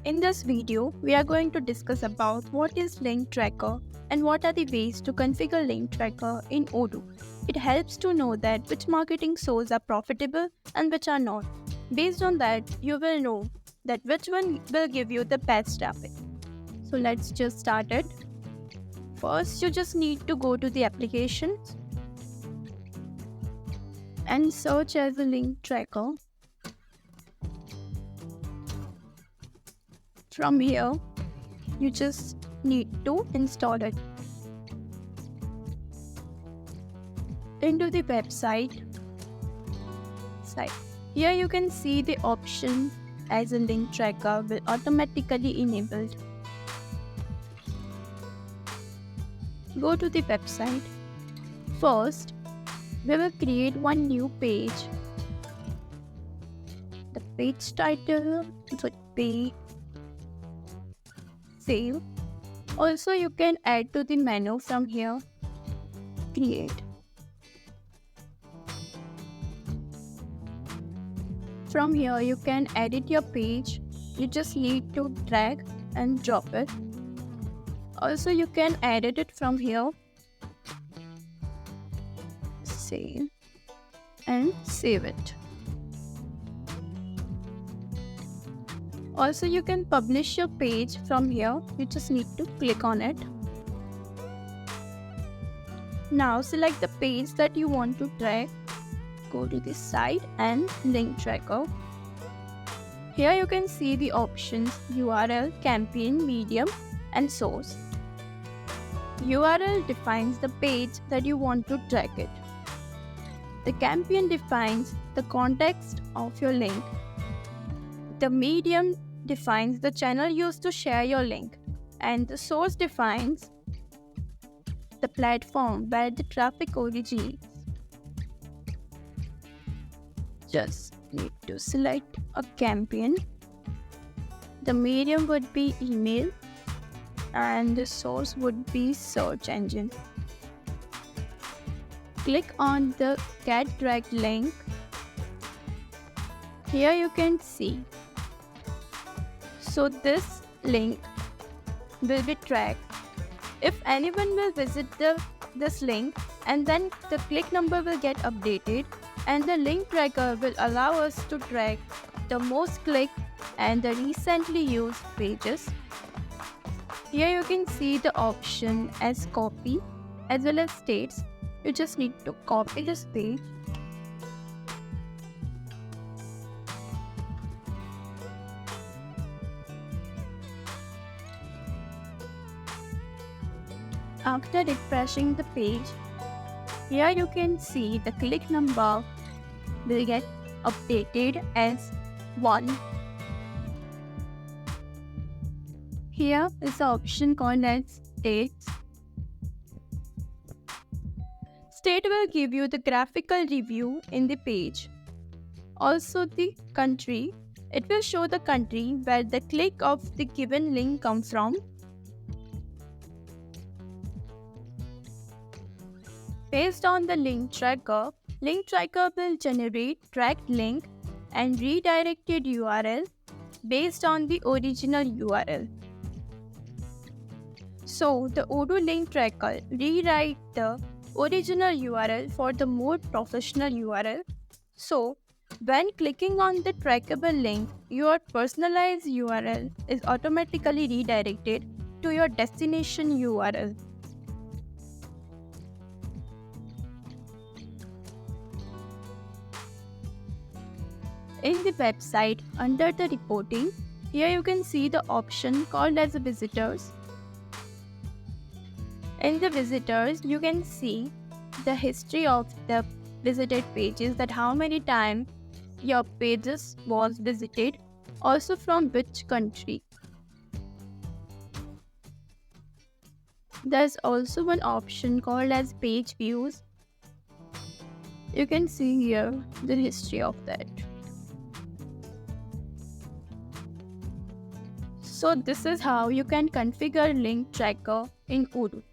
In this video, we are going to discuss about what is link tracker and what are the ways to configure link tracker in Odoo. It helps to know that which marketing sources are profitable and which are not. Based on that, you will know that which one will give you the best traffic. So let's just start it. First, you just need to go to the applications and search as a link tracker. From here, you just need to install it. Into the website. Here you can see the option as a link tracker will automatically enabled. Go to the website. First, we will create one new page. The page title would be Save. Also, you can add to the menu from here. Create. From here, you can edit your page. You just need to drag and drop it. Also, you can edit it from here. Save and save it. Also, you can publish your page from here. You just need to click on it. Now select the page that you want to drag. Go to the site and link tracker. Here you can see the options URL, campaign, medium and source. URL defines the page that you want to drag it. The campaign defines the context of your link. The medium defines the channel used to share your link, and the source defines the platform where the traffic originates. Just need to select a campaign. The medium would be email and the source would be search engine. Click on the get dragged link. Here you can see. So this link will be tracked. If anyone will visit this link, and then the click number will get updated, and the link tracker will allow us to track the most clicked and the recently used pages. Here you can see the option as copy as well as states. You just need to copy this page. After refreshing the page, here you can see the click number will get updated as 1. Here is the option called as states. State will give you the graphical review in the page. Also the country. It will show the country where the click of the given link comes from. Based on the link tracker will generate tracked link and redirected URL based on the original URL. So the Odoo link tracker rewrite the original URL for the more professional URL. So when clicking on the trackable link, your personalized URL is automatically redirected to your destination URL. In the website, under the reporting, here you can see the option called as visitors. In the visitors, you can see the history of the visited pages, that how many times your pages was visited, also from which country. There's also one option called as page views. You can see here the history of that. So this is how you can configure link tracker in Odoo.